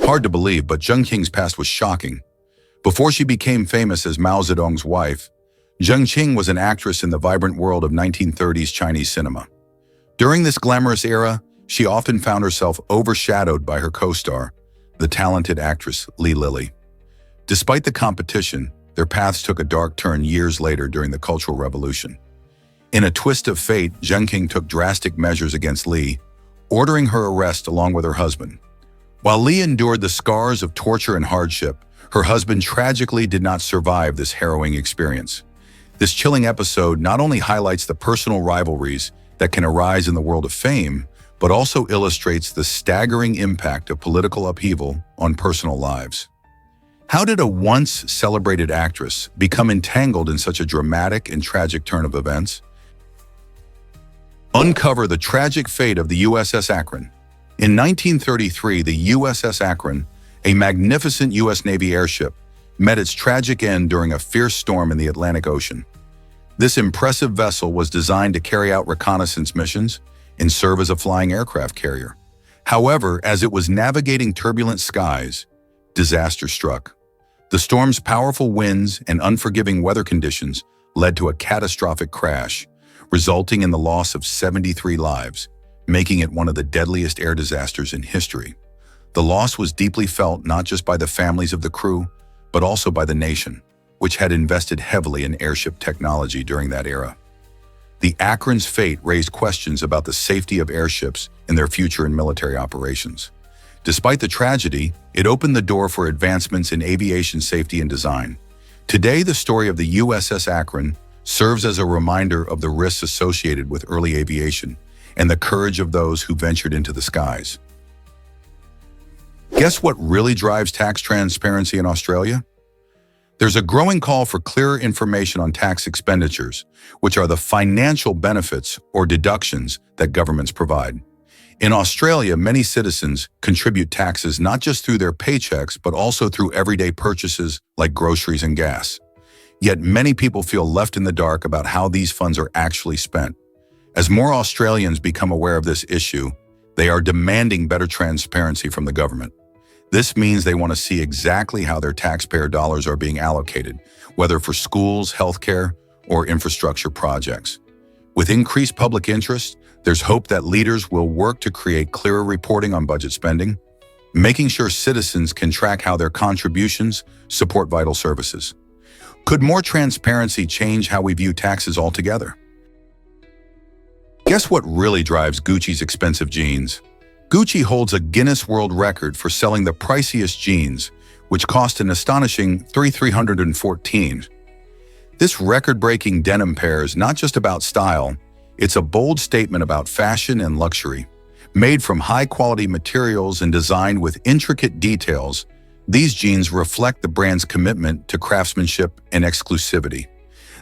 Hard to believe, but Zheng Qing's past was shocking. Before she became famous as Mao Zedong's wife, Zheng Qing was an actress in the vibrant world of 1930s Chinese cinema. During this glamorous era, she often found herself overshadowed by her co-star, the talented actress Li Lili. Despite the competition, their paths took a dark turn years later during the Cultural Revolution. In a twist of fate, Zheng Qing took drastic measures against Li, ordering her arrest along with her husband. While Li endured the scars of torture and hardship, her husband tragically did not survive this harrowing experience. This chilling episode not only highlights the personal rivalries that can arise in the world of fame, but also illustrates the staggering impact of political upheaval on personal lives. How did a once celebrated actress become entangled in such a dramatic and tragic turn of events? Uncover the tragic fate of the USS Akron. In 1933, the USS Akron, a magnificent U.S. Navy airship, met its tragic end during a fierce storm in the Atlantic Ocean. This impressive vessel was designed to carry out reconnaissance missions and serve as a flying aircraft carrier. However, as it was navigating turbulent skies, disaster struck. The storm's powerful winds and unforgiving weather conditions led to a catastrophic crash, resulting in the loss of 73 lives, making it one of the deadliest air disasters in history. The loss was deeply felt not just by the families of the crew, but also by the nation, which had invested heavily in airship technology during that era. The Akron's fate raised questions about the safety of airships and their future in military operations. Despite the tragedy, it opened the door for advancements in aviation safety and design. Today, the story of the USS Akron serves as a reminder of the risks associated with early aviation and the courage of those who ventured into the skies. Guess what really drives tax transparency in Australia? There's a growing call for clearer information on tax expenditures, which are the financial benefits or deductions that governments provide. In Australia, many citizens contribute taxes not just through their paychecks, but also through everyday purchases like groceries and gas. Yet many people feel left in the dark about how these funds are actually spent. As more Australians become aware of this issue, they are demanding better transparency from the government. This means they want to see exactly how their taxpayer dollars are being allocated, whether for schools, healthcare, or infrastructure projects. With increased public interest, there's hope that leaders will work to create clearer reporting on budget spending, making sure citizens can track how their contributions support vital services. Could more transparency change how we view taxes altogether? Guess what really drives Gucci's expensive jeans? Gucci holds a Guinness World Record for selling the priciest jeans, which cost an astonishing $314. This record-breaking denim pair is not just about style, it's a bold statement about fashion and luxury. Made from high-quality materials and designed with intricate details, these jeans reflect the brand's commitment to craftsmanship and exclusivity.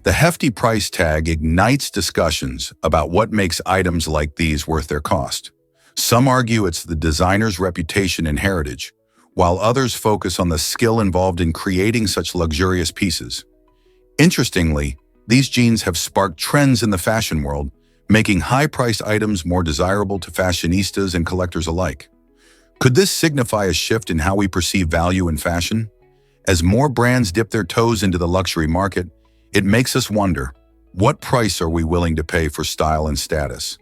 The hefty price tag ignites discussions about what makes items like these worth their cost. Some argue it's the designer's reputation and heritage, while others focus on the skill involved in creating such luxurious pieces. Interestingly, these jeans have sparked trends in the fashion world, making high-priced items more desirable to fashionistas and collectors alike. Could this signify a shift in how we perceive value in fashion? As more brands dip their toes into the luxury market, it makes us wonder, what price are we willing to pay for style and status?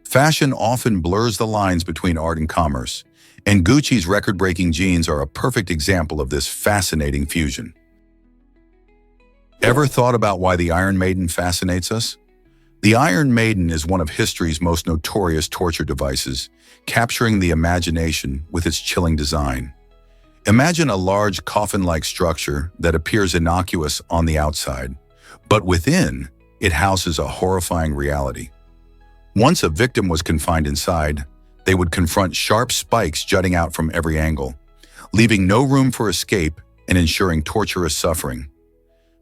Fashion often blurs the lines between art and commerce, and Gucci's record-breaking jeans are a perfect example of this fascinating fusion. Ever thought about why the Iron Maiden fascinates us? The Iron Maiden is one of history's most notorious torture devices, capturing the imagination with its chilling design. Imagine a large coffin-like structure that appears innocuous on the outside, but within, it houses a horrifying reality. Once a victim was confined inside, they would confront sharp spikes jutting out from every angle, leaving no room for escape and ensuring torturous suffering.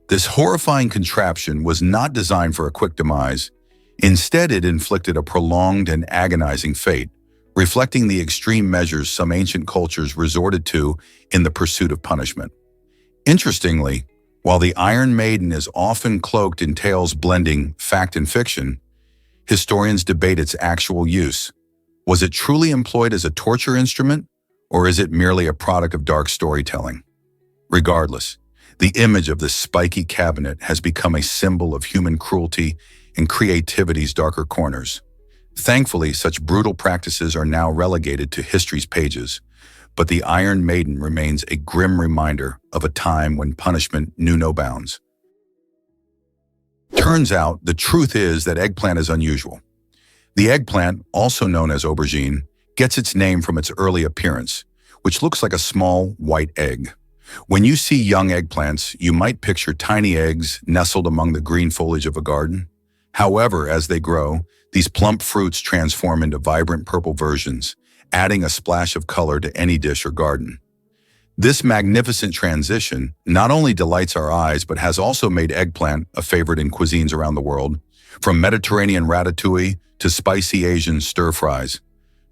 This horrifying contraption was not designed for a quick demise. Instead, it inflicted a prolonged and agonizing fate, reflecting the extreme measures some ancient cultures resorted to in the pursuit of punishment. Interestingly, while the Iron Maiden is often cloaked in tales blending fact and fiction, historians debate its actual use. Was it truly employed as a torture instrument, Or is it merely a product of dark storytelling? Regardless, the image of this spiky cabinet has become a symbol of human cruelty and creativity's darker corners. Thankfully, such brutal practices are now relegated to history's pages, but the Iron Maiden remains a grim reminder of a time when punishment knew no bounds. Turns out, the truth is that eggplant is unusual. The eggplant, also known as aubergine, gets its name from its early appearance, which looks like a small, white egg. When you see young eggplants, you might picture tiny eggs nestled among the green foliage of a garden. However, as they grow, these plump fruits transform into vibrant purple versions, adding a splash of color to any dish or garden. This magnificent transition not only delights our eyes, but has also made eggplant a favorite in cuisines around the world, from Mediterranean ratatouille to spicy Asian stir-fries.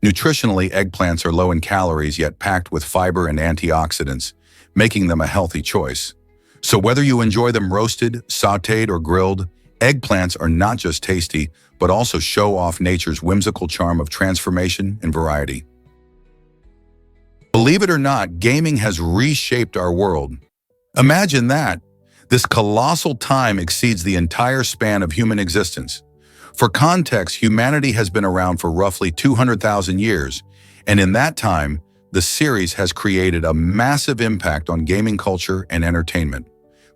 Nutritionally, eggplants are low in calories yet packed with fiber and antioxidants, making them a healthy choice. So whether you enjoy them roasted, sautéed, or grilled, eggplants are not just tasty, but also show off nature's whimsical charm of transformation and variety. Believe it or not, gaming has reshaped our world. Imagine that! This colossal time exceeds the entire span of human existence. For context, humanity has been around for roughly 200,000 years, and in that time, the series has created a massive impact on gaming culture and entertainment.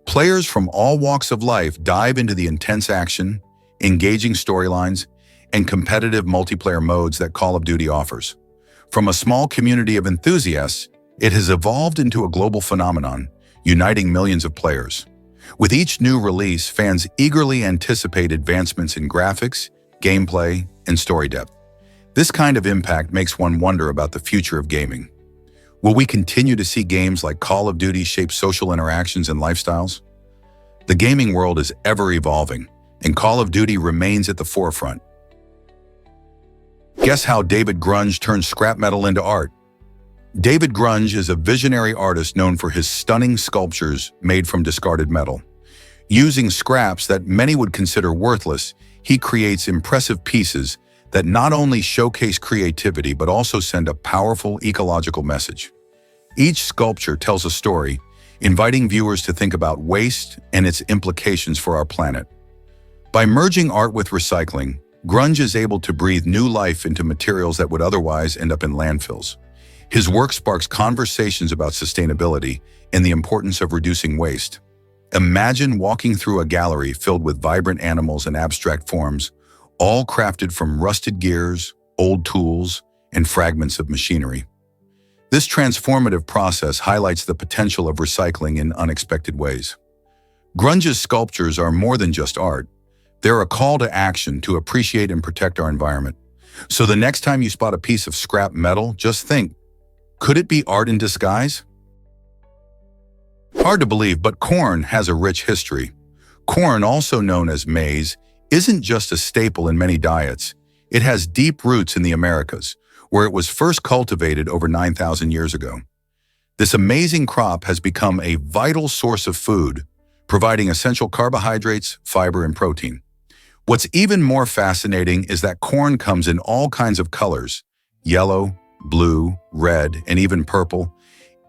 Players from all walks of life dive into the intense action, engaging storylines, and competitive multiplayer modes that Call of Duty offers. From a small community of enthusiasts, it has evolved into a global phenomenon, uniting millions of players. With each new release, fans eagerly anticipate advancements in graphics, gameplay, and story depth. This kind of impact makes one wonder about the future of gaming. Will we continue to see games like Call of Duty shape social interactions and lifestyles? The gaming world is ever evolving, and Call of Duty remains at the forefront. Guess how David Grunge turned scrap metal into art? David Grunge is a visionary artist known for his stunning sculptures made from discarded metal. Using scraps that many would consider worthless, he creates impressive pieces that not only showcase creativity but also send a powerful ecological message. Each sculpture tells a story, inviting viewers to think about waste and its implications for our planet. By merging art with recycling, Grunge is able to breathe new life into materials that would otherwise end up in landfills. His work sparks conversations about sustainability and the importance of reducing waste. Imagine walking through a gallery filled with vibrant animals and abstract forms, all crafted from rusted gears, old tools, and fragments of machinery. This transformative process highlights the potential of recycling in unexpected ways. Grunge's sculptures are more than just art. They're a call to action to appreciate and protect our environment. So the next time you spot a piece of scrap metal, just think, could it be art in disguise? Hard to believe, but corn has a rich history. Corn, also known as maize, isn't just a staple in many diets. It has deep roots in the Americas, where it was first cultivated over 9,000 years ago. This amazing crop has become a vital source of food, providing essential carbohydrates, fiber, and protein. What's even more fascinating is that corn comes in all kinds of colors: yellow, blue, red, and even purple,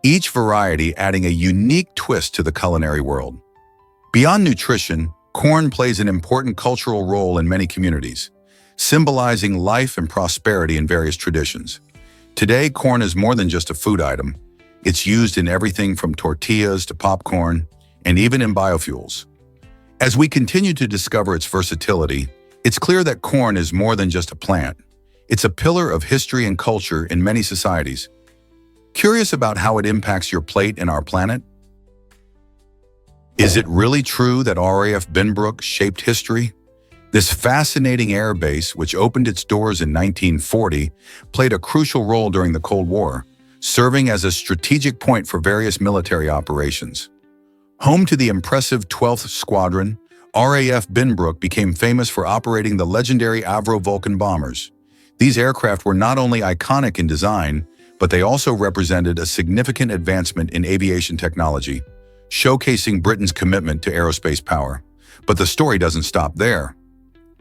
each variety adding a unique twist to the culinary world. Beyond nutrition, corn plays an important cultural role in many communities, symbolizing life and prosperity in various traditions. Today, corn is more than just a food item. It's used in everything from tortillas to popcorn, and even in biofuels. As we continue to discover its versatility, it's clear that corn is more than just a plant. It's a pillar of history and culture in many societies. Curious about how it impacts your plate and our planet? Is it really true that RAF Binbrook shaped history? This fascinating air base, which opened its doors in 1940, played a crucial role during the Cold War, serving as a strategic point for various military operations. Home to the impressive 12th Squadron, RAF Binbrook became famous for operating the legendary Avro Vulcan bombers. These aircraft were not only iconic in design, but they also represented a significant advancement in aviation technology, showcasing Britain's commitment to aerospace power. But the story doesn't stop there.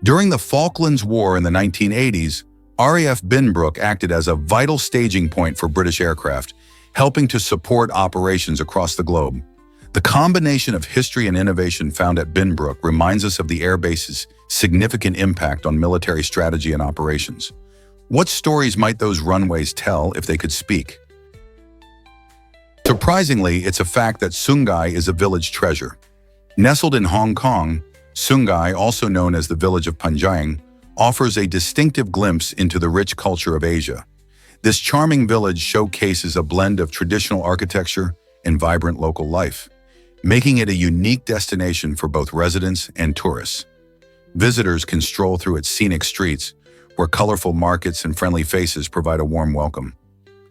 During the Falklands War in the 1980s, RAF Binbrook acted as a vital staging point for British aircraft, helping to support operations across the globe. The combination of history and innovation found at Binbrook reminds us of the airbase's significant impact on military strategy and operations. What stories might those runways tell if they could speak? Surprisingly, it's a fact that Sungai is a village treasure. Nestled in Hong Kong, Sungai, also known as the village of Panjang, offers a distinctive glimpse into the rich culture of Asia. This charming village showcases a blend of traditional architecture and vibrant local life, making it a unique destination for both residents and tourists. Visitors can stroll through its scenic streets, where colorful markets and friendly faces provide a warm welcome.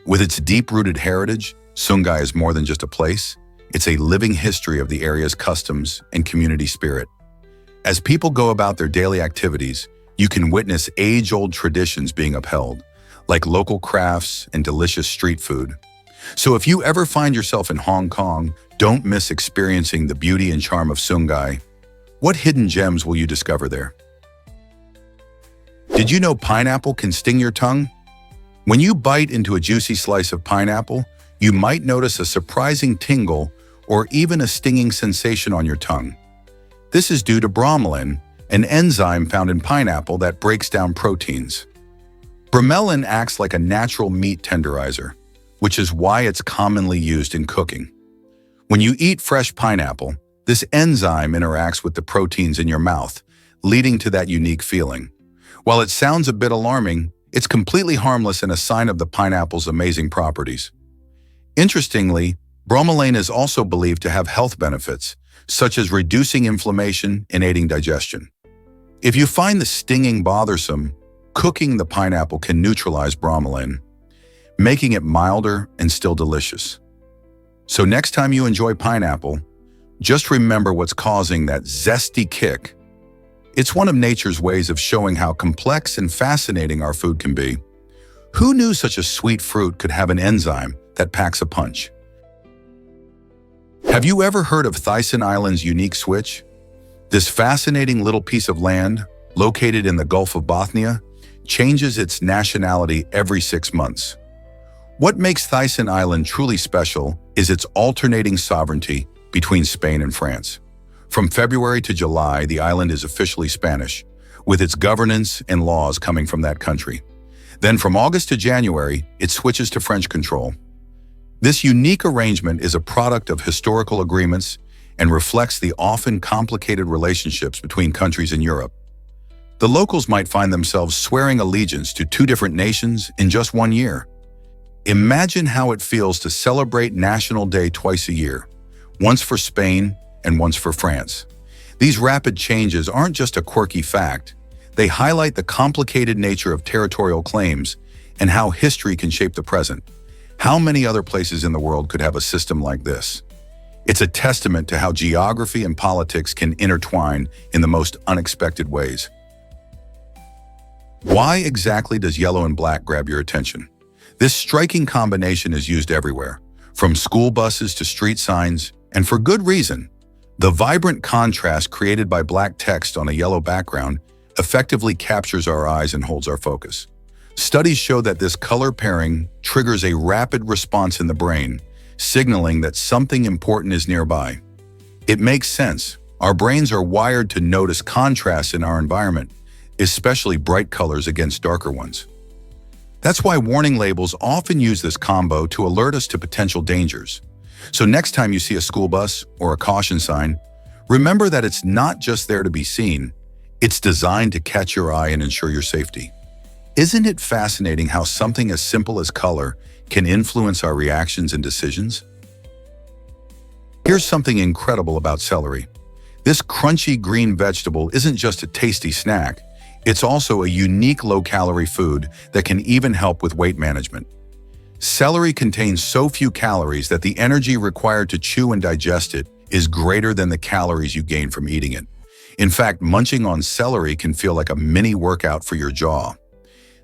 With its deep-rooted heritage, Sungai is more than just a place. It's a living history of the area's customs and community spirit. As people go about their daily activities, you can witness age-old traditions being upheld, like local crafts and delicious street food. So if you ever find yourself in Hong Kong, don't miss experiencing the beauty and charm of Sungai. What hidden gems will you discover there? Did you know pineapple can sting your tongue? When you bite into a juicy slice of pineapple, you might notice a surprising tingle or even a stinging sensation on your tongue. This is due to bromelain, an enzyme found in pineapple that breaks down proteins. Bromelain acts like a natural meat tenderizer, which is why it's commonly used in cooking. When you eat fresh pineapple, this enzyme interacts with the proteins in your mouth, leading to that unique feeling. While it sounds a bit alarming, it's completely harmless and a sign of the pineapple's amazing properties. Interestingly, bromelain is also believed to have health benefits, such as reducing inflammation and aiding digestion. If you find the stinging bothersome, cooking the pineapple can neutralize bromelain, making it milder and still delicious. So next time you enjoy pineapple, just remember what's causing that zesty kick. It's one of nature's ways of showing how complex and fascinating our food can be. Who knew such a sweet fruit could have an enzyme that packs a punch? Have you ever heard of Thailand Island's unique switch? This fascinating little piece of land, located in the Gulf of Bothnia, changes its nationality every 6 months. What makes Thailand Island truly special is its alternating sovereignty between Spain and France. From February to July, the island is officially Spanish, with its governance and laws coming from that country. Then from August to January, it switches to French control. This unique arrangement is a product of historical agreements and reflects the often complicated relationships between countries in Europe. The locals might find themselves swearing allegiance to 2 different nations in just 1 year. Imagine how it feels to celebrate National Day twice a year, once for Spain and once for France. These rapid changes aren't just a quirky fact. They highlight the complicated nature of territorial claims and how history can shape the present. How many other places in the world could have a system like this? It's a testament to how geography and politics can intertwine in the most unexpected ways. Why exactly does yellow and black grab your attention? This striking combination is used everywhere, from school buses to street signs, and for good reason. The vibrant contrast created by black text on a yellow background effectively captures our eyes and holds our focus. Studies show that this color pairing triggers a rapid response in the brain, signaling that something important is nearby. It makes sense. Our brains are wired to notice contrasts in our environment, especially bright colors against darker ones. That's why warning labels often use this combo to alert us to potential dangers. So next time you see a school bus or a caution sign, remember that it's not just there to be seen. It's designed to catch your eye and ensure your safety. Isn't it fascinating how something as simple as color can influence our reactions and decisions? Here's something incredible about celery. This crunchy green vegetable isn't just a tasty snack, it's also a unique low-calorie food that can even help with weight management. Celery contains so few calories that the energy required to chew and digest it is greater than the calories you gain from eating it. In fact, munching on celery can feel like a mini workout for your jaw.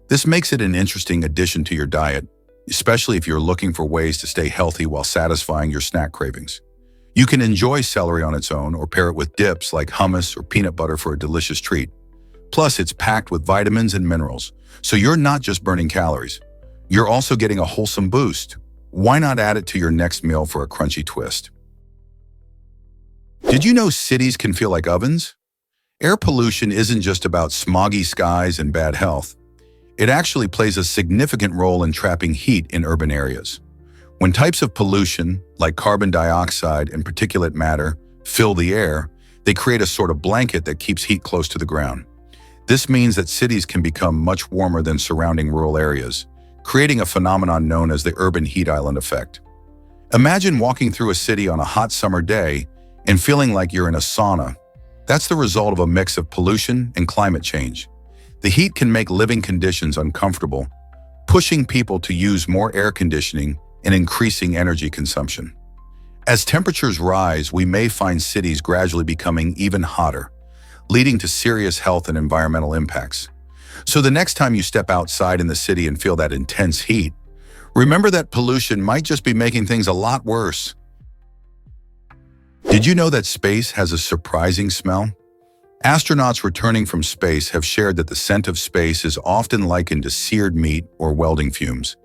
This makes it an interesting addition to your diet, especially if you're looking for ways to stay healthy while satisfying your snack cravings. You can enjoy celery on its own or pair it with dips like hummus or peanut butter for a delicious treat. Plus, it's packed with vitamins and minerals, So you're not just burning calories. You're also getting a wholesome boost. Why not add it to your next meal for a crunchy twist? Did you know cities can feel like ovens? Air pollution isn't just about smoggy skies and bad health. It actually plays a significant role in trapping heat in urban areas. When types of pollution, like carbon dioxide and particulate matter, fill the air, they create a sort of blanket that keeps heat close to the ground. This means that cities can become much warmer than surrounding rural areas, creating a phenomenon known as the urban heat island effect. Imagine walking through a city on a hot summer day and feeling like you're in a sauna. That's the result of a mix of pollution and climate change. The heat can make living conditions uncomfortable, pushing people to use more air conditioning and increasing energy consumption. As temperatures rise, we may find cities gradually becoming even hotter, leading to serious health and environmental impacts. So the next time you step outside in the city and feel that intense heat, remember that pollution might just be making things a lot worse. Did you know that space has a surprising smell? Astronauts returning from space have shared that the scent of space is often likened to seared meat or welding fumes.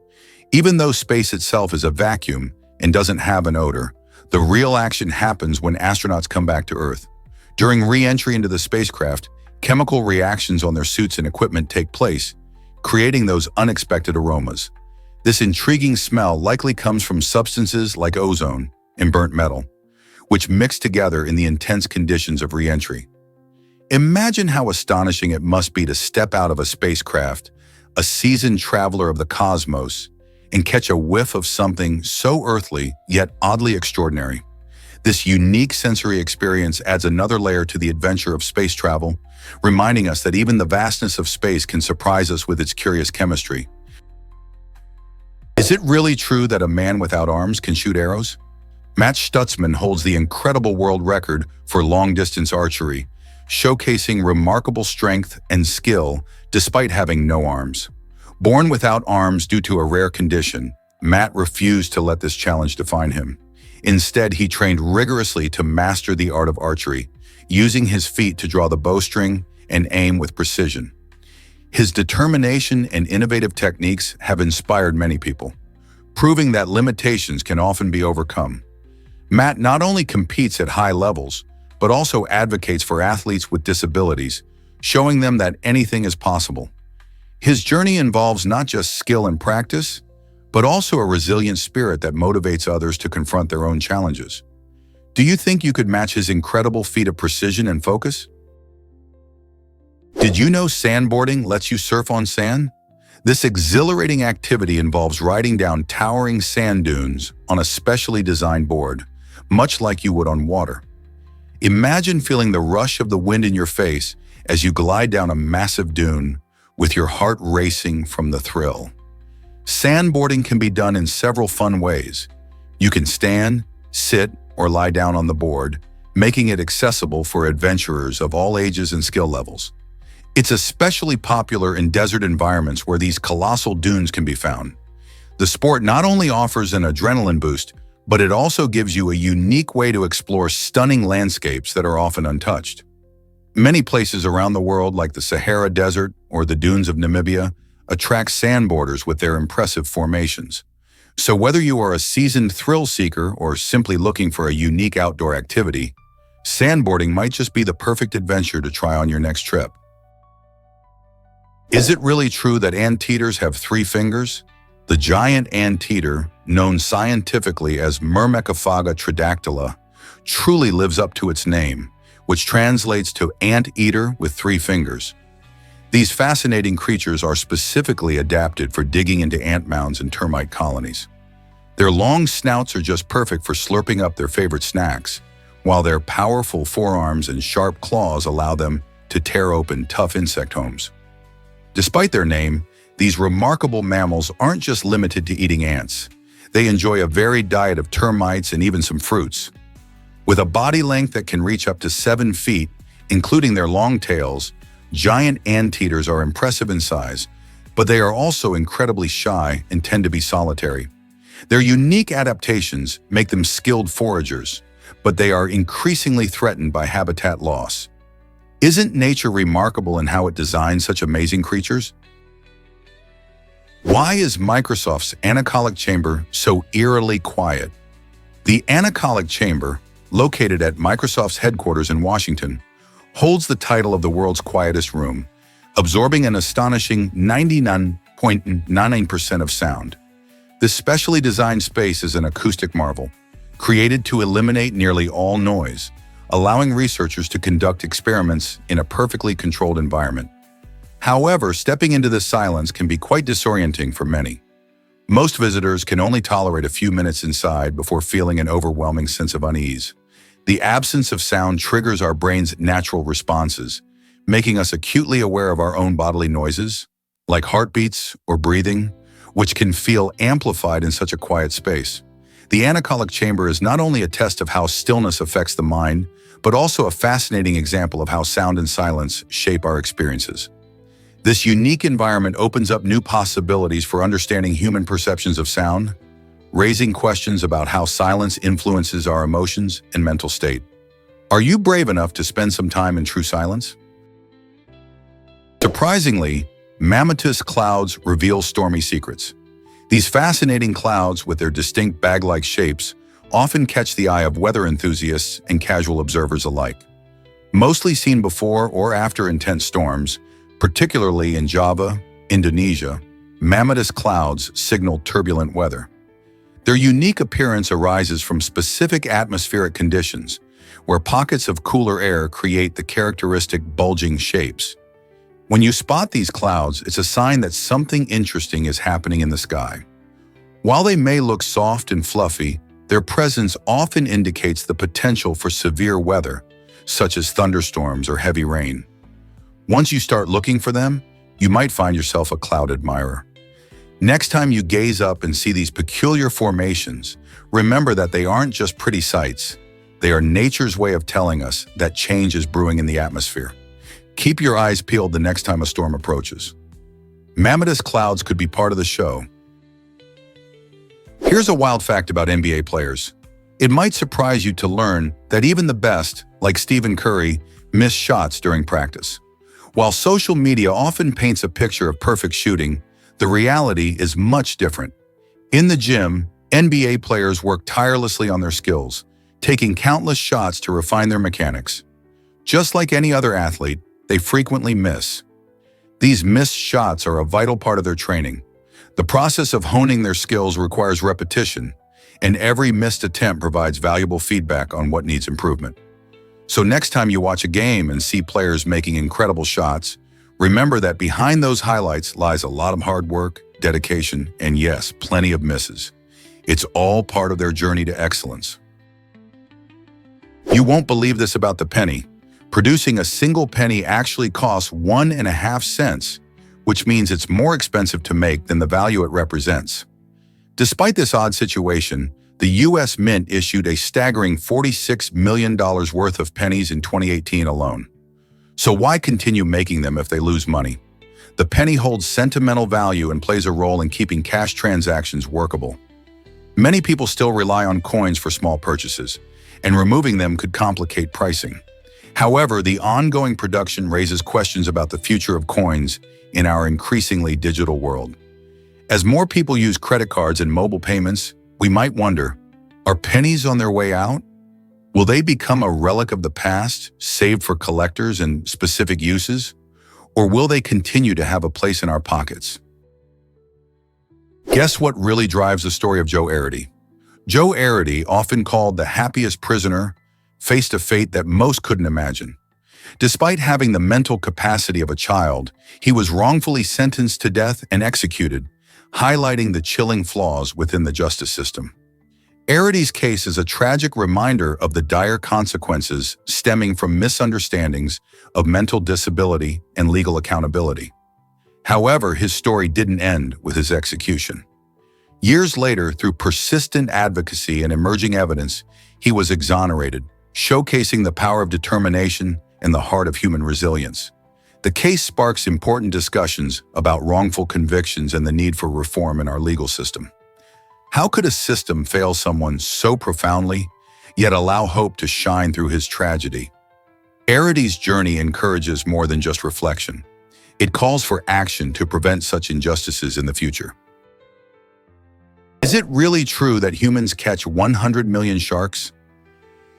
Even though space itself is a vacuum and doesn't have an odor, the real action happens when astronauts come back to Earth. During re-entry into the spacecraft, chemical reactions on their suits and equipment take place, creating those unexpected aromas. This intriguing smell likely comes from substances like ozone and burnt metal, which mix together in the intense conditions of re-entry. Imagine how astonishing it must be to step out of a spacecraft, a seasoned traveler of the cosmos, and catch a whiff of something so earthly yet oddly extraordinary. This unique sensory experience adds another layer to the adventure of space travel, reminding us that even the vastness of space can surprise us with its curious chemistry. Is it really true that a man without arms can shoot arrows? Matt Stutzman holds the incredible world record for long-distance archery, showcasing remarkable strength and skill despite having no arms. Born without arms due to a rare condition, Matt refused to let this challenge define him. Instead, he trained rigorously to master the art of archery, using his feet to draw the bowstring and aim with precision. His determination and innovative techniques have inspired many people, proving that limitations can often be overcome. Matt not only competes at high levels, but also advocates for athletes with disabilities, showing them that anything is possible. His journey involves not just skill and practice, but also a resilient spirit that motivates others to confront their own challenges. Do you think you could match his incredible feat of precision and focus? Did you know sandboarding lets you surf on sand? This exhilarating activity involves riding down towering sand dunes on a specially designed board, much like you would on water. Imagine feeling the rush of the wind in your face as you glide down a massive dune, with your heart racing from the thrill. Sandboarding can be done in several fun ways. You can stand, sit, or lie down on the board, making it accessible for adventurers of all ages and skill levels. It's especially popular in desert environments where these colossal dunes can be found. The sport not only offers an adrenaline boost, but it also gives you a unique way to explore stunning landscapes that are often untouched. Many places around the world, like the Sahara Desert or the dunes of Namibia, attract sandboarders with their impressive formations. So whether you are a seasoned thrill seeker or simply looking for a unique outdoor activity, sandboarding might just be the perfect adventure to try on your next trip. Is it really true that anteaters have 3 fingers? The giant anteater, known scientifically as Myrmecophaga tridactyla, truly lives up to its name, which translates to ant-eater with 3 fingers. These fascinating creatures are specifically adapted for digging into ant mounds and termite colonies. Their long snouts are just perfect for slurping up their favorite snacks, while their powerful forearms and sharp claws allow them to tear open tough insect homes. Despite their name, these remarkable mammals aren't just limited to eating ants. They enjoy a varied diet of termites and even some fruits. With a body length that can reach up to 7 feet, including their long tails, giant anteaters are impressive in size, but they are also incredibly shy and tend to be solitary. Their unique adaptations make them skilled foragers, but they are increasingly threatened by habitat loss. Isn't nature remarkable in how it designs such amazing creatures? Why is Microsoft's anechoic chamber so eerily quiet? The anechoic chamber, located at Microsoft's headquarters in Washington, holds the title of the world's quietest room, absorbing an astonishing 99.99% of sound. This specially designed space is an acoustic marvel, created to eliminate nearly all noise, allowing researchers to conduct experiments in a perfectly controlled environment. However, stepping into this silence can be quite disorienting for many. Most visitors can only tolerate a few minutes inside before feeling an overwhelming sense of unease. The absence of sound triggers our brain's natural responses, making us acutely aware of our own bodily noises, like heartbeats or breathing, which can feel amplified in such a quiet space. The anechoic chamber is not only a test of how stillness affects the mind, but also a fascinating example of how sound and silence shape our experiences. This unique environment opens up new possibilities for understanding human perceptions of sound, raising questions about how silence influences our emotions and mental state. Are you brave enough to spend some time in true silence? Surprisingly, mammatus clouds reveal stormy secrets. These fascinating clouds, with their distinct bag-like shapes, often catch the eye of weather enthusiasts and casual observers alike. Mostly seen before or after intense storms, particularly in Java, Indonesia, mammatus clouds signal turbulent weather. Their unique appearance arises from specific atmospheric conditions, where pockets of cooler air create the characteristic bulging shapes. When you spot these clouds, it's a sign that something interesting is happening in the sky. While they may look soft and fluffy, their presence often indicates the potential for severe weather, such as thunderstorms or heavy rain. Once you start looking for them, you might find yourself a cloud admirer. Next time you gaze up and see these peculiar formations, remember that they aren't just pretty sights. They are nature's way of telling us that change is brewing in the atmosphere. Keep your eyes peeled the next time a storm approaches. Mammatus clouds could be part of the show. Here's a wild fact about NBA players. It might surprise you to learn that even the best, like Stephen Curry, miss shots during practice. While social media often paints a picture of perfect shooting, the reality is much different. In the gym, NBA players work tirelessly on their skills, taking countless shots to refine their mechanics. Just like any other athlete, they frequently miss. These missed shots are a vital part of their training. The process of honing their skills requires repetition, and every missed attempt provides valuable feedback on what needs improvement. So next time you watch a game and see players making incredible shots, remember that behind those highlights lies a lot of hard work, dedication, and yes, plenty of misses. It's all part of their journey to excellence. You won't believe this about the penny. Producing a single penny actually costs 1.5 cents, which means it's more expensive to make than the value it represents. Despite this odd situation, the U.S. Mint issued a staggering $46 million worth of pennies in 2018 alone. So why continue making them if they lose money? The penny holds sentimental value and plays a role in keeping cash transactions workable. Many people still rely on coins for small purchases, and removing them could complicate pricing. However, the ongoing production raises questions about the future of coins in our increasingly digital world. As more people use credit cards and mobile payments, we might wonder, are pennies on their way out? Will they become a relic of the past, saved for collectors and specific uses? Or will they continue to have a place in our pockets? Guess what really drives the story of Joe Arity? Joe Arity, often called the happiest prisoner, faced a fate that most couldn't imagine. Despite having the mental capacity of a child, he was wrongfully sentenced to death and executed, highlighting the chilling flaws within the justice system. Arity's case is a tragic reminder of the dire consequences stemming from misunderstandings of mental disability and legal accountability. However, his story didn't end with his execution. Years later, through persistent advocacy and emerging evidence, he was exonerated, showcasing the power of determination and the heart of human resilience. The case sparks important discussions about wrongful convictions and the need for reform in our legal system. How could a system fail someone so profoundly, yet allow hope to shine through his tragedy? Arity's journey encourages more than just reflection. It calls for action to prevent such injustices in the future. Is it really true that humans catch 100 million sharks?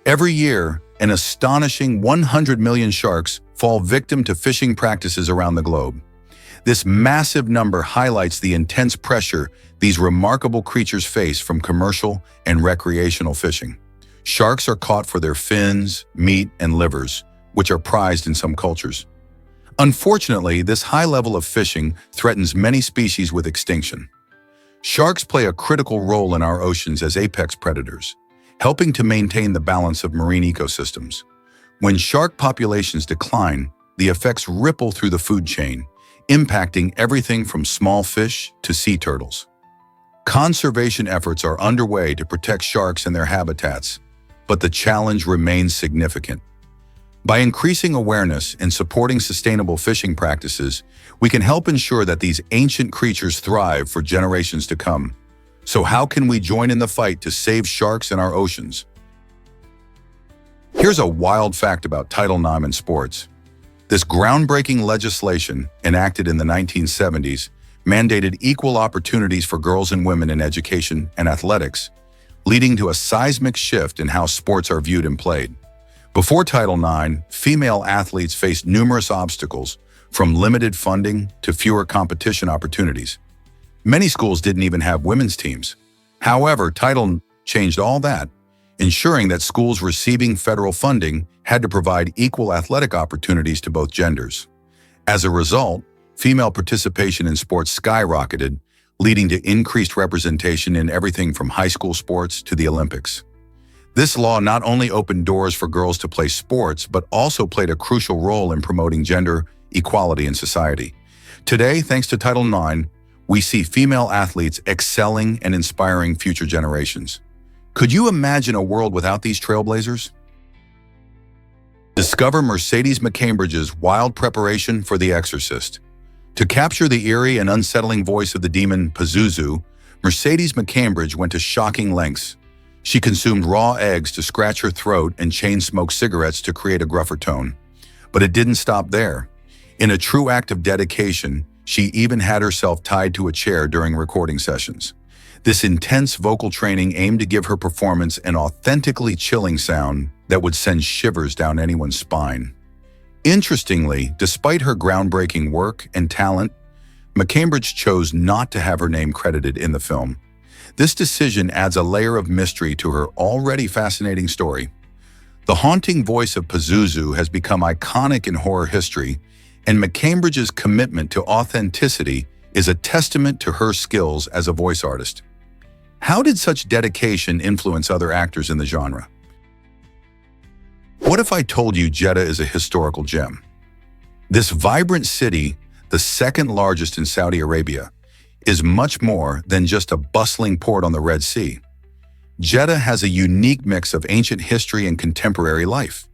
Every year, an astonishing 100 million sharks fall victim to fishing practices around the globe. This massive number highlights the intense pressure these remarkable creatures face from commercial and recreational fishing. Sharks are caught for their fins, meat, and livers, which are prized in some cultures. Unfortunately, this high level of fishing threatens many species with extinction. Sharks play a critical role in our oceans as apex predators, helping to maintain the balance of marine ecosystems. When shark populations decline, the effects ripple through the food chain, impacting everything from small fish to sea turtles. Conservation efforts are underway to protect sharks and their habitats, but the challenge remains significant. By increasing awareness and supporting sustainable fishing practices, we can help ensure that these ancient creatures thrive for generations to come. So how can we join in the fight to save sharks in our oceans? Here's a wild fact about Title IX in sports. This groundbreaking legislation, enacted in the 1970s, mandated equal opportunities for girls and women in education and athletics, leading to a seismic shift in how sports are viewed and played. Before Title IX, female athletes faced numerous obstacles, from limited funding to fewer competition opportunities. Many schools didn't even have women's teams. However, Title changed all that, ensuring that schools receiving federal funding had to provide equal athletic opportunities to both genders. As a result, female participation in sports skyrocketed, leading to increased representation in everything from high school sports to the Olympics. This law not only opened doors for girls to play sports, but also played a crucial role in promoting gender equality in society. Today, thanks to Title IX, we see female athletes excelling and inspiring future generations. Could you imagine a world without these trailblazers? Discover Mercedes McCambridge's wild preparation for The Exorcist. To capture the eerie and unsettling voice of the demon Pazuzu, Mercedes McCambridge went to shocking lengths. She consumed raw eggs to scratch her throat and chain-smoked cigarettes to create a gruffer tone. But it didn't stop there. In a true act of dedication, she even had herself tied to a chair during recording sessions. This intense vocal training aimed to give her performance an authentically chilling sound that would send shivers down anyone's spine. Interestingly, despite her groundbreaking work and talent, McCambridge chose not to have her name credited in the film. This decision adds a layer of mystery to her already fascinating story. The haunting voice of Pazuzu has become iconic in horror history, and McCambridge's commitment to authenticity is a testament to her skills as a voice artist. How did such dedication influence other actors in the genre? What if I told you Jeddah is a historical gem? This vibrant city, the second largest in Saudi Arabia, is much more than just a bustling port on the Red Sea. Jeddah has a unique mix of ancient history and contemporary life.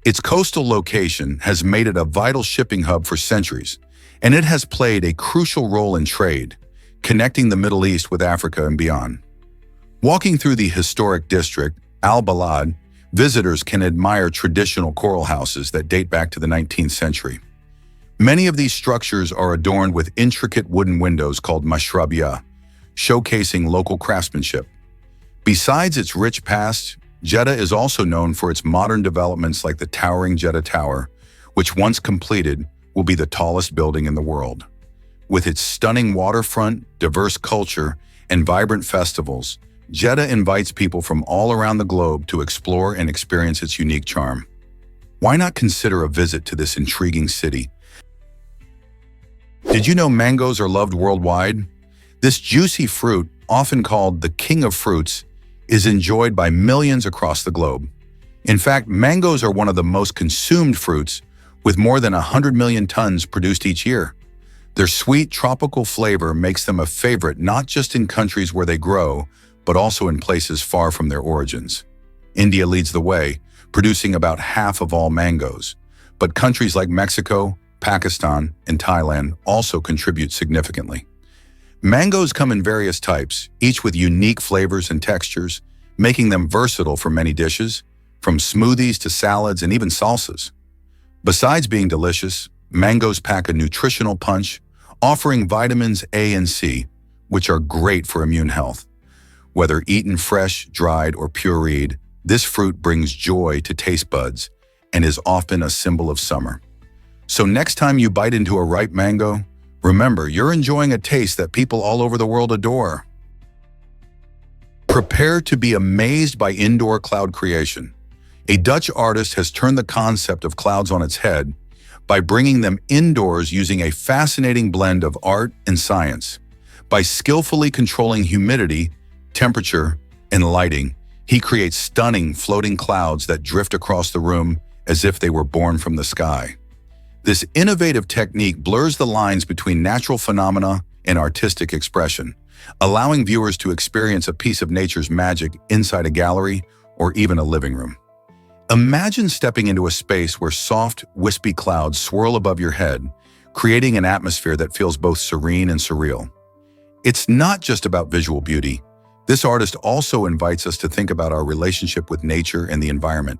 Its coastal location has made it a vital shipping hub for centuries, and it has played a crucial role in trade, connecting the Middle East with Africa and beyond. Walking through the historic district, Al-Balad, visitors can admire traditional coral houses that date back to the 19th century. Many of these structures are adorned with intricate wooden windows called mashrabiyah, showcasing local craftsmanship. Besides its rich past, Jeddah is also known for its modern developments like the towering Jeddah Tower, which once completed will be the tallest building in the world. With its stunning waterfront, diverse culture, and vibrant festivals, Jeddah invites people from all around the globe to explore and experience its unique charm. Why not consider a visit to this intriguing city? Did you know mangoes are loved worldwide? This juicy fruit, often called the king of fruits, is enjoyed by millions across the globe. In fact, mangoes are one of the most consumed fruits, with more than 100 million tons produced each year. Their sweet tropical flavor makes them a favorite not just in countries where they grow, but also in places far from their origins. India leads the way, producing about half of all mangoes, but countries like Mexico, Pakistan, and Thailand also contribute significantly. Mangoes come in various types, each with unique flavors and textures, making them versatile for many dishes, from smoothies to salads and even salsas. Besides being delicious, mangoes pack a nutritional punch, offering vitamins A and C, which are great for immune health. Whether eaten fresh, dried, or pureed, this fruit brings joy to taste buds and is often a symbol of summer. So next time you bite into a ripe mango, remember you're enjoying a taste that people all over the world adore. Prepare to be amazed by indoor cloud creation. A Dutch artist has turned the concept of clouds on its head by bringing them indoors using a fascinating blend of art and science. By skillfully controlling humidity, temperature, and lighting, he creates stunning floating clouds that drift across the room as if they were born from the sky. This innovative technique blurs the lines between natural phenomena and artistic expression, allowing viewers to experience a piece of nature's magic inside a gallery or even a living room. Imagine stepping into a space where soft, wispy clouds swirl above your head, creating an atmosphere that feels both serene and surreal. It's not just about visual beauty. This artist also invites us to think about our relationship with nature and the environment.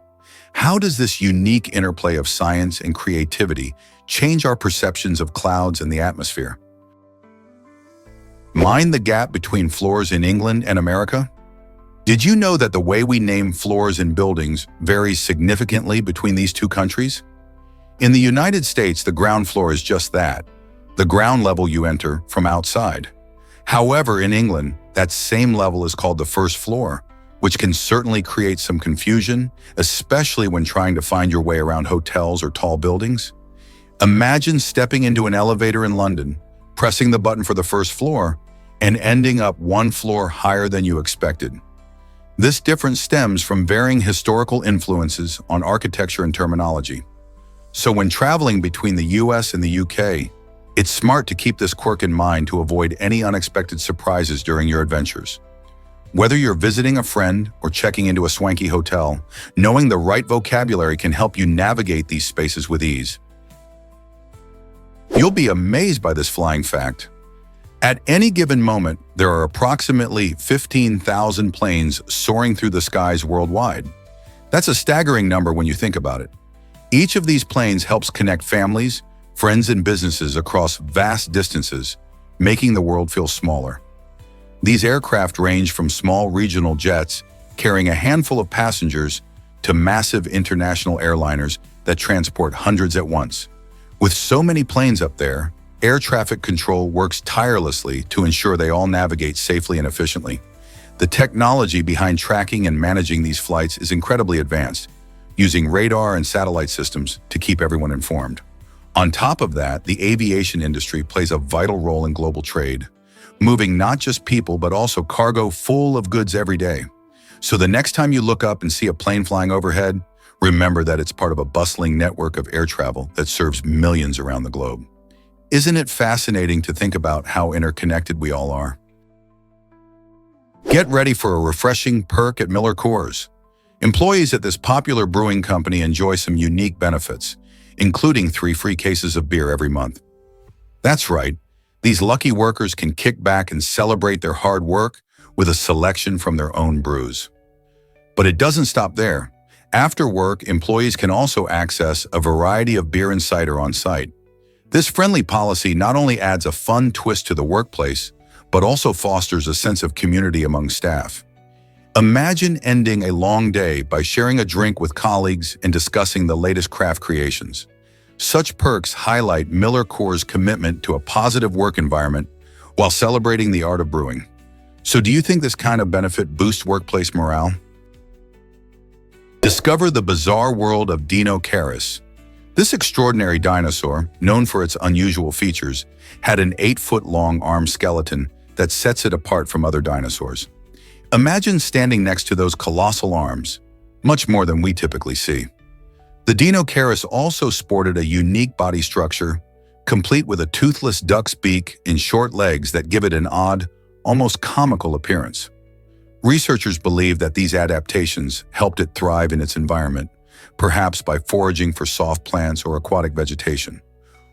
How does this unique interplay of science and creativity change our perceptions of clouds and the atmosphere? Mind the gap between floors in England and America? Did you know that the way we name floors in buildings varies significantly between these two countries? In the United States, the ground floor is just that, the ground level you enter from outside. However, in England, that same level is called the first floor, which can certainly create some confusion, especially when trying to find your way around hotels or tall buildings. Imagine stepping into an elevator in London, pressing the button for the first floor, and ending up one floor higher than you expected. This difference stems from varying historical influences on architecture and terminology. So when traveling between the US and the UK, it's smart to keep this quirk in mind to avoid any unexpected surprises during your adventures. Whether you're visiting a friend or checking into a swanky hotel, knowing the right vocabulary can help you navigate these spaces with ease. You'll be amazed by this flying fact. At any given moment, there are approximately 15,000 planes soaring through the skies worldwide. That's a staggering number when you think about it. Each of these planes helps connect families, friends, and businesses across vast distances, making the world feel smaller. These aircraft range from small regional jets carrying a handful of passengers to massive international airliners that transport hundreds at once. With so many planes up there, air traffic control works tirelessly to ensure they all navigate safely and efficiently. The technology behind tracking and managing these flights is incredibly advanced, using radar and satellite systems to keep everyone informed. On top of that, the aviation industry plays a vital role in global trade, moving not just people but also cargo full of goods every day. So the next time you look up and see a plane flying overhead, remember that it's part of a bustling network of air travel that serves millions around the globe. Isn't it fascinating to think about how interconnected we all are? Get ready for a refreshing perk at Miller Coors. Employees at this popular brewing company enjoy some unique benefits, including 3 free cases of beer every month. That's right, these lucky workers can kick back and celebrate their hard work with a selection from their own brews. But it doesn't stop there. After work, employees can also access a variety of beer and cider on site. This friendly policy not only adds a fun twist to the workplace, but also fosters a sense of community among staff. Imagine ending a long day by sharing a drink with colleagues and discussing the latest craft creations. Such perks highlight Miller Coors' commitment to a positive work environment while celebrating the art of brewing. So do you think this kind of benefit boosts workplace morale? Discover the bizarre world of Dinocaris. This extraordinary dinosaur, known for its unusual features, had an 8-foot-long arm skeleton that sets it apart from other dinosaurs. Imagine standing next to those colossal arms, much more than we typically see. The Dinocaris also sported a unique body structure, complete with a toothless duck's beak and short legs that give it an odd, almost comical appearance. Researchers believe that these adaptations helped it thrive in its environment, perhaps by foraging for soft plants or aquatic vegetation.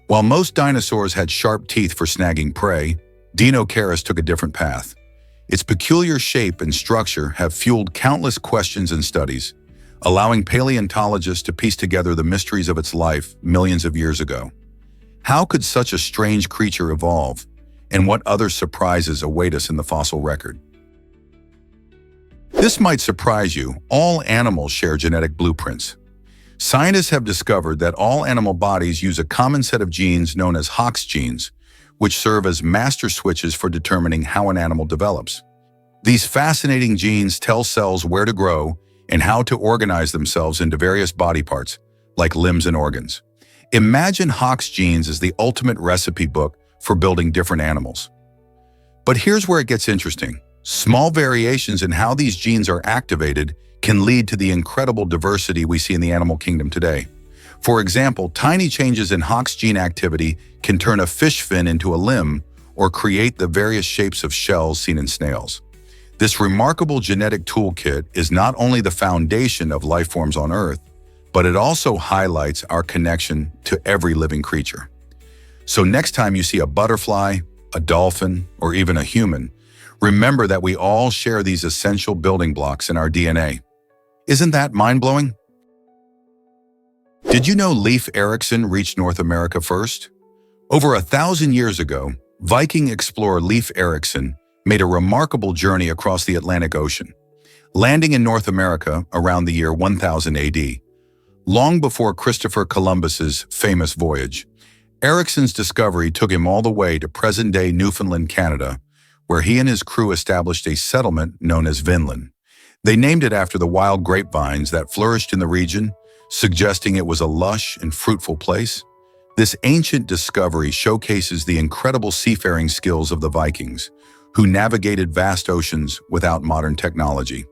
While most dinosaurs had sharp teeth for snagging prey, Dinocaris took a different path. Its peculiar shape and structure have fueled countless questions and studies, allowing paleontologists to piece together the mysteries of its life millions of years ago. How could such a strange creature evolve? And what other surprises await us in the fossil record? This might surprise you. All animals share genetic blueprints. Scientists have discovered that all animal bodies use a common set of genes known as Hox genes, which serve as master switches for determining how an animal develops. These fascinating genes tell cells where to grow and how to organize themselves into various body parts, like limbs and organs. Imagine Hox genes as the ultimate recipe book for building different animals. But here's where it gets interesting. Small variations in how these genes are activated can lead to the incredible diversity we see in the animal kingdom today. For example, tiny changes in Hox gene activity can turn a fish fin into a limb or create the various shapes of shells seen in snails. This remarkable genetic toolkit is not only the foundation of life forms on Earth, but it also highlights our connection to every living creature. So next time you see a butterfly, a dolphin, or even a human, remember that we all share these essential building blocks in our DNA. Isn't that mind-blowing? Did you know Leif Erikson reached North America first? Over 1,000 years ago, Viking explorer Leif Erikson made a remarkable journey across the Atlantic Ocean, landing in North America around the year 1000 AD. Long before Christopher Columbus's famous voyage, Erikson's discovery took him all the way to present-day Newfoundland, Canada, where he and his crew established a settlement known as Vinland. They named it after the wild grapevines that flourished in the region, suggesting it was a lush and fruitful place. This ancient discovery showcases the incredible seafaring skills of the Vikings, who navigated vast oceans without modern technology.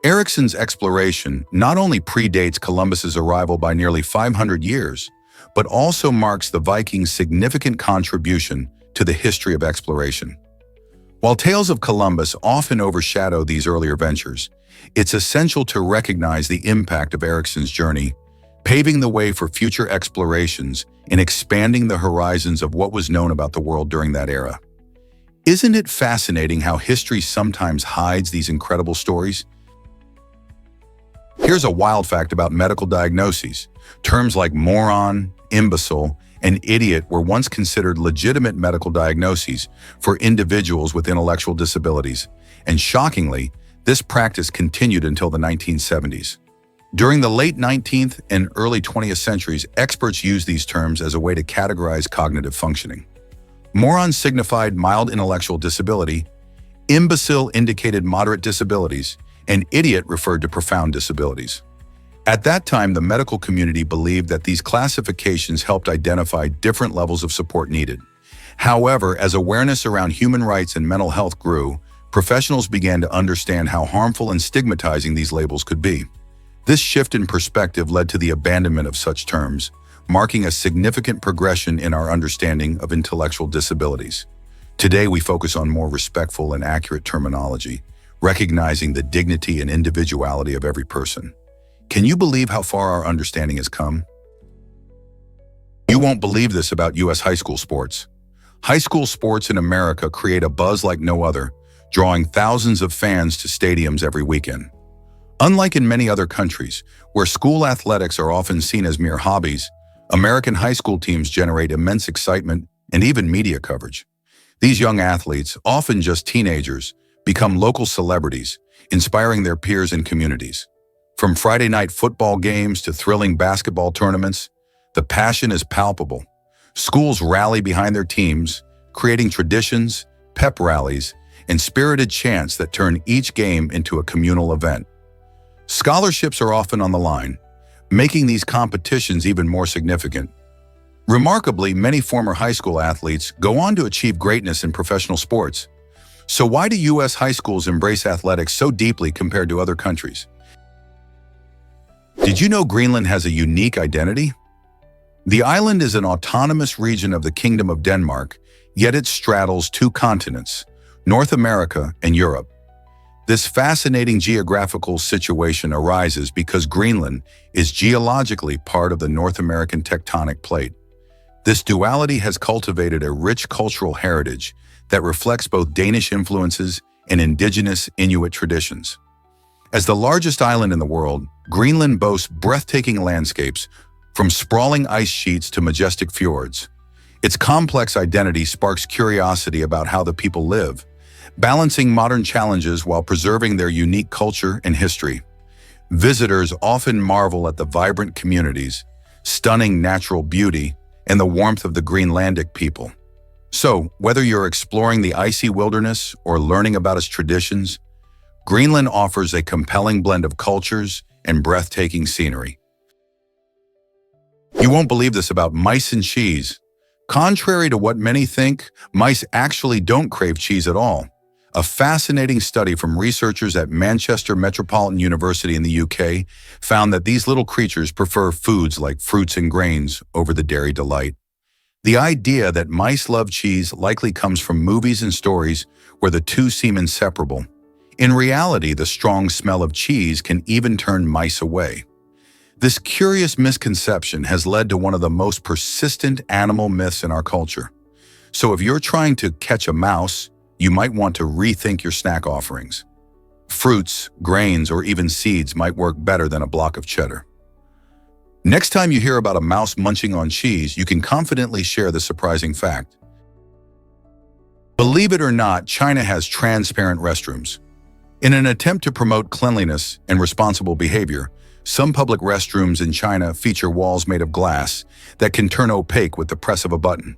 Erikson's exploration not only predates Columbus's arrival by nearly 500 years, but also marks the Vikings' significant contribution to the history of exploration. While tales of Columbus often overshadow these earlier ventures, it's essential to recognize the impact of Erikson's journey, paving the way for future explorations and expanding the horizons of what was known about the world during that era. Isn't it fascinating how history sometimes hides these incredible stories? Here's a wild fact about medical diagnoses. Terms like moron, imbecile, and idiot were once considered legitimate medical diagnoses for individuals with intellectual disabilities, and shockingly, this practice continued until the 1970s. During the late 19th and early 20th centuries, experts used these terms as a way to categorize cognitive functioning. Moron signified mild intellectual disability, imbecile indicated moderate disabilities, and idiot referred to profound disabilities. At that time, the medical community believed that these classifications helped identify different levels of support needed. However, as awareness around human rights and mental health grew, professionals began to understand how harmful and stigmatizing these labels could be. This shift in perspective led to the abandonment of such terms, marking a significant progression in our understanding of intellectual disabilities. Today, we focus on more respectful and accurate terminology, recognizing the dignity and individuality of every person. Can you believe how far our understanding has come? You won't believe this about U.S. high school sports. High school sports in America create a buzz like no other, drawing thousands of fans to stadiums every weekend. Unlike in many other countries, where school athletics are often seen as mere hobbies, American high school teams generate immense excitement and even media coverage. These young athletes, often just teenagers, become local celebrities, inspiring their peers and communities. From Friday night football games to thrilling basketball tournaments, the passion is palpable. Schools rally behind their teams, creating traditions, pep rallies, and spirited chants that turn each game into a communal event. Scholarships are often on the line, making these competitions even more significant. Remarkably, many former high school athletes go on to achieve greatness in professional sports. So why do U.S. high schools embrace athletics so deeply compared to other countries? Did you know Greenland has a unique identity? The island is an autonomous region of the Kingdom of Denmark, yet it straddles two continents, North America and Europe. This fascinating geographical situation arises because Greenland is geologically part of the North American tectonic plate. This duality has cultivated a rich cultural heritage that reflects both Danish influences and indigenous Inuit traditions. As the largest island in the world, Greenland boasts breathtaking landscapes, from sprawling ice sheets to majestic fjords. Its complex identity sparks curiosity about how the people live, balancing modern challenges while preserving their unique culture and history. Visitors often marvel at the vibrant communities, stunning natural beauty, and the warmth of the Greenlandic people. So, whether you're exploring the icy wilderness or learning about its traditions, Greenland offers a compelling blend of cultures and breathtaking scenery. You won't believe this about mice and cheese. Contrary to what many think, mice actually don't crave cheese at all. A fascinating study from researchers at Manchester Metropolitan University in the UK found that these little creatures prefer foods like fruits and grains over the dairy delight. The idea that mice love cheese likely comes from movies and stories where the two seem inseparable. In reality, the strong smell of cheese can even turn mice away. This curious misconception has led to one of the most persistent animal myths in our culture. So if you're trying to catch a mouse, you might want to rethink your snack offerings. Fruits, grains, or even seeds might work better than a block of cheddar. Next time you hear about a mouse munching on cheese, you can confidently share the surprising fact. Believe it or not, China has transparent restrooms. In an attempt to promote cleanliness and responsible behavior, some public restrooms in China feature walls made of glass that can turn opaque with the press of a button.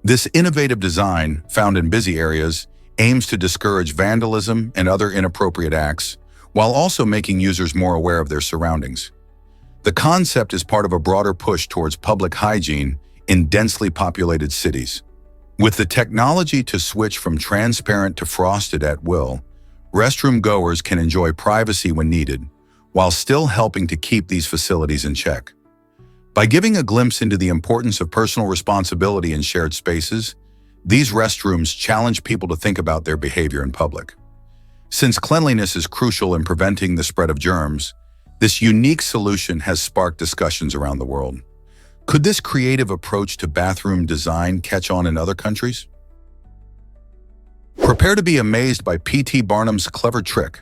This innovative design, found in busy areas, aims to discourage vandalism and other inappropriate acts, while also making users more aware of their surroundings. The concept is part of a broader push towards public hygiene in densely populated cities. With the technology to switch from transparent to frosted at will, restroom goers can enjoy privacy when needed, while still helping to keep these facilities in check. By giving a glimpse into the importance of personal responsibility in shared spaces, these restrooms challenge people to think about their behavior in public. Since cleanliness is crucial in preventing the spread of germs, this unique solution has sparked discussions around the world. Could this creative approach to bathroom design catch on in other countries? Prepare to be amazed by P.T. Barnum's clever trick.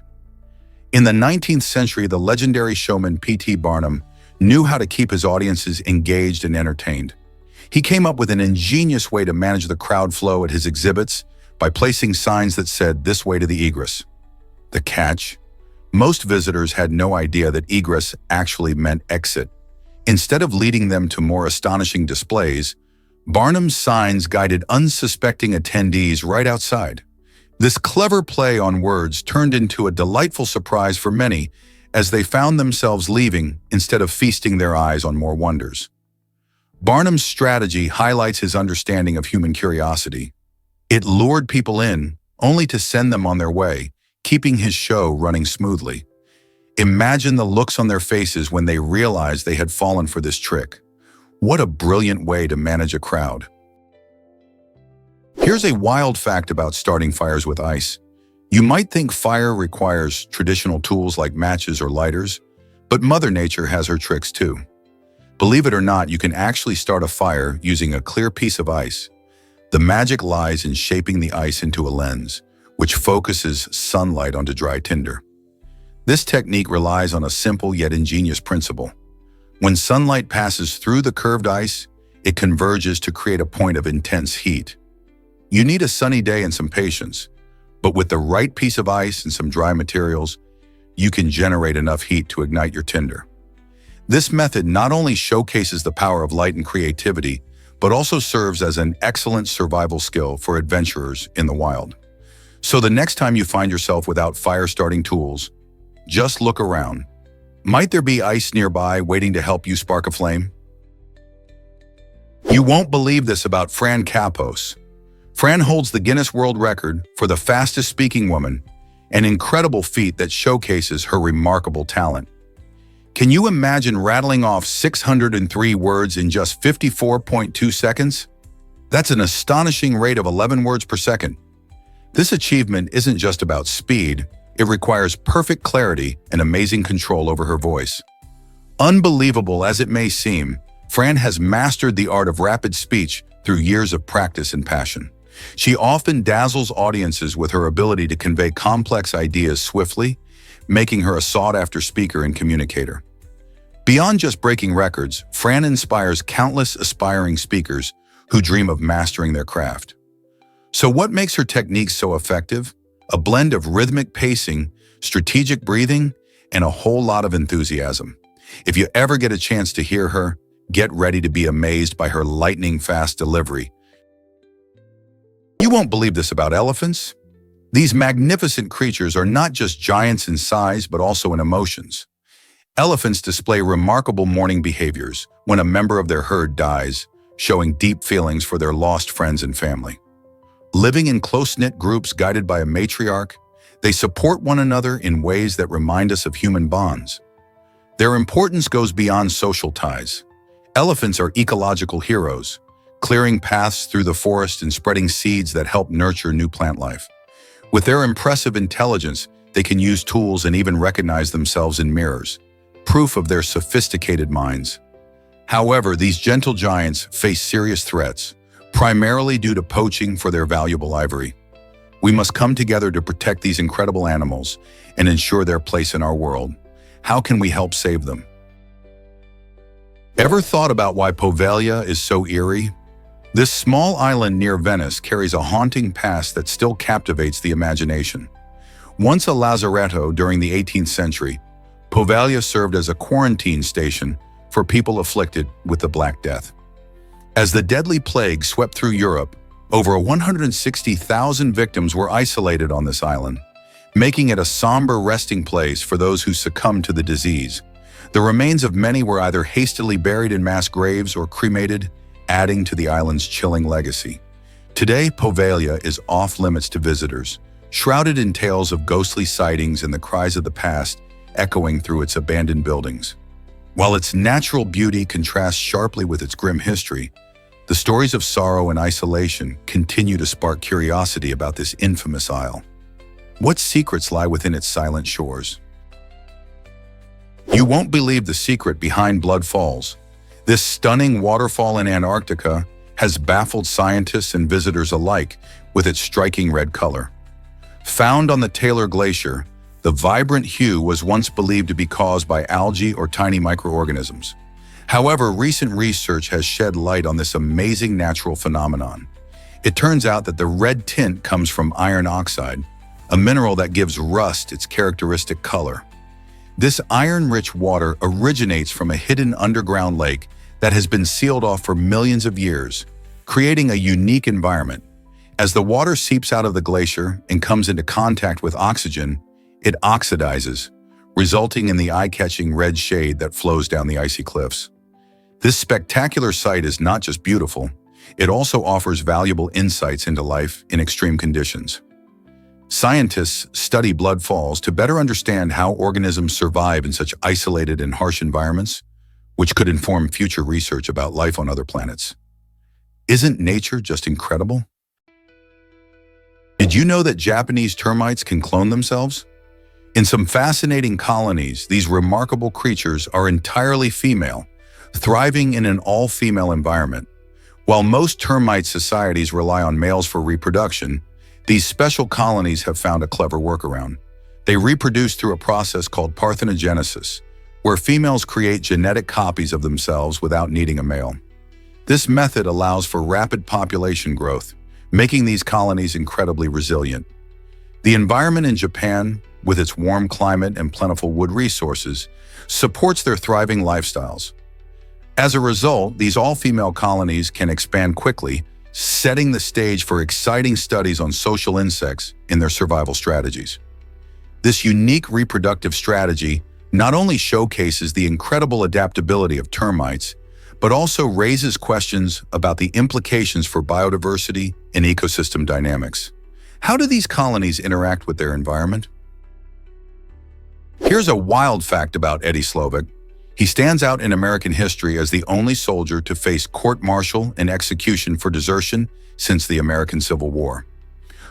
In the 19th century, the legendary showman P.T. Barnum knew how to keep his audiences engaged and entertained. He came up with an ingenious way to manage the crowd flow at his exhibits by placing signs that said, "This way to the egress." The catch? Most visitors had no idea that egress actually meant exit. Instead of leading them to more astonishing displays, Barnum's signs guided unsuspecting attendees right outside. This clever play on words turned into a delightful surprise for many as they found themselves leaving instead of feasting their eyes on more wonders. Barnum's strategy highlights his understanding of human curiosity. It lured people in, only to send them on their way, keeping his show running smoothly. Imagine the looks on their faces when they realized they had fallen for this trick. What a brilliant way to manage a crowd. Here's a wild fact about starting fires with ice. You might think fire requires traditional tools like matches or lighters, but Mother Nature has her tricks too. Believe it or not, you can actually start a fire using a clear piece of ice. The magic lies in shaping the ice into a lens, which focuses sunlight onto dry tinder. This technique relies on a simple yet ingenious principle. When sunlight passes through the curved ice, it converges to create a point of intense heat. You need a sunny day and some patience, but with the right piece of ice and some dry materials, you can generate enough heat to ignite your tinder. This method not only showcases the power of light and creativity, but also serves as an excellent survival skill for adventurers in the wild. So the next time you find yourself without fire-starting tools, just look around. Might there be ice nearby waiting to help you spark a flame? You won't believe this about Fran Kapos. Fran holds the Guinness World Record for the fastest speaking woman, an incredible feat that showcases her remarkable talent. Can you imagine rattling off 603 words in just 54.2 seconds? That's an astonishing rate of 11 words per second. This achievement isn't just about speed, it requires perfect clarity and amazing control over her voice. Unbelievable as it may seem, Fran has mastered the art of rapid speech through years of practice and passion. She often dazzles audiences with her ability to convey complex ideas swiftly, making her a sought-after speaker and communicator. Beyond just breaking records, Fran inspires countless aspiring speakers who dream of mastering their craft. So what makes her techniques so effective? A blend of rhythmic pacing, strategic breathing, and a whole lot of enthusiasm. If you ever get a chance to hear her, get ready to be amazed by her lightning-fast delivery. You won't believe this about elephants. These magnificent creatures are not just giants in size, but also in emotions. Elephants display remarkable mourning behaviors when a member of their herd dies, showing deep feelings for their lost friends and family. Living in close-knit groups guided by a matriarch, they support one another in ways that remind us of human bonds. Their importance goes beyond social ties. Elephants are ecological heroes, clearing paths through the forest and spreading seeds that help nurture new plant life. With their impressive intelligence, they can use tools and even recognize themselves in mirrors, proof of their sophisticated minds. However, these gentle giants face serious threats, primarily due to poaching for their valuable ivory. We must come together to protect these incredible animals and ensure their place in our world. How can we help save them? Ever thought about why Poveglia is so eerie? This small island near Venice carries a haunting past that still captivates the imagination. Once a lazaretto during the 18th century, Poveglia served as a quarantine station for people afflicted with the Black Death. As the deadly plague swept through Europe, over 160,000 victims were isolated on this island, making it a somber resting place for those who succumbed to the disease. The remains of many were either hastily buried in mass graves or cremated, adding to the island's chilling legacy. Today, Poveglia is off-limits to visitors, shrouded in tales of ghostly sightings and the cries of the past echoing through its abandoned buildings. While its natural beauty contrasts sharply with its grim history, the stories of sorrow and isolation continue to spark curiosity about this infamous isle. What secrets lie within its silent shores? You won't believe the secret behind Blood Falls. This stunning waterfall in Antarctica has baffled scientists and visitors alike with its striking red color. Found on the Taylor Glacier, the vibrant hue was once believed to be caused by algae or tiny microorganisms. However, recent research has shed light on this amazing natural phenomenon. It turns out that the red tint comes from iron oxide, a mineral that gives rust its characteristic color. This iron-rich water originates from a hidden underground lake that has been sealed off for millions of years, creating a unique environment. As the water seeps out of the glacier and comes into contact with oxygen, it oxidizes, resulting in the eye-catching red shade that flows down the icy cliffs. This spectacular sight is not just beautiful, it also offers valuable insights into life in extreme conditions. Scientists study blood falls to better understand how organisms survive in such isolated and harsh environments, which could inform future research about life on other planets. Isn't nature just incredible? Did you know that Japanese termites can clone themselves? In some fascinating colonies, these remarkable creatures are entirely female, thriving in an all-female environment. While most termite societies rely on males for reproduction, these special colonies have found a clever workaround. They reproduce through a process called parthenogenesis, where females create genetic copies of themselves without needing a male. This method allows for rapid population growth, making these colonies incredibly resilient. The environment in Japan, with its warm climate and plentiful wood resources, supports their thriving lifestyles. As a result, these all-female colonies can expand quickly, setting the stage for exciting studies on social insects in their survival strategies. This unique reproductive strategy not only showcases the incredible adaptability of termites, but also raises questions about the implications for biodiversity and ecosystem dynamics. How do these colonies interact with their environment? Here's a wild fact about Eddie Slovik. He stands out in American history as the only soldier to face court-martial and execution for desertion since the American Civil War.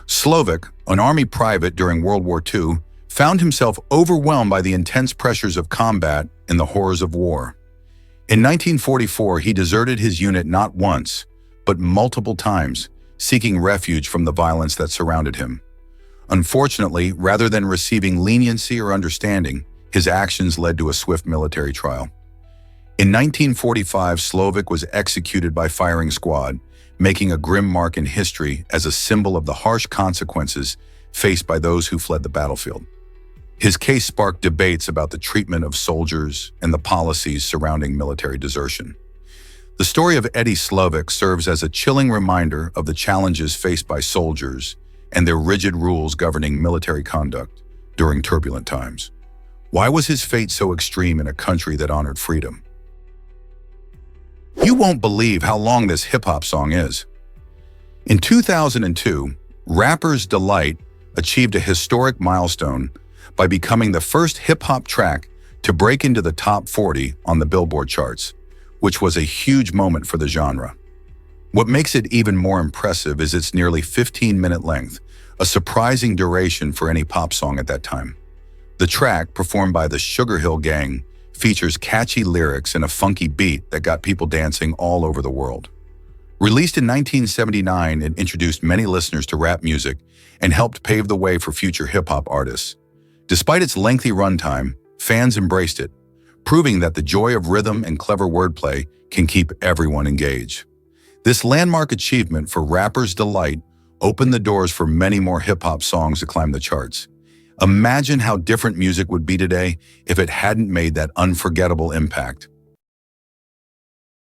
Slovik, an Army private during World War II, found himself overwhelmed by the intense pressures of combat and the horrors of war. In 1944, he deserted his unit not once, but multiple times, seeking refuge from the violence that surrounded him. Unfortunately, rather than receiving leniency or understanding, his actions led to a swift military trial. In 1945, Slovak was executed by firing squad, making a grim mark in history as a symbol of the harsh consequences faced by those who fled the battlefield. His case sparked debates about the treatment of soldiers and the policies surrounding military desertion. The story of Eddie Slovak serves as a chilling reminder of the challenges faced by soldiers and their rigid rules governing military conduct during turbulent times. Why was his fate so extreme in a country that honored freedom? You won't believe how long this hip-hop song is. In 2002, rapper's Delight achieved a historic milestone by becoming the first hip-hop track to break into the top 40 on the Billboard charts, which was a huge moment for the genre. What makes it even more impressive is its nearly 15-minute length, a surprising duration for any pop song at that time. The track, performed by the Sugar Hill Gang, features catchy lyrics and a funky beat that got people dancing all over the world. Released in 1979, it introduced many listeners to rap music and helped pave the way for future hip-hop artists. Despite its lengthy runtime, fans embraced it, proving that the joy of rhythm and clever wordplay can keep everyone engaged. This landmark achievement for rapper's Delight opened the doors for many more hip-hop songs to climb the charts. Imagine how different music would be today if it hadn't made that unforgettable impact.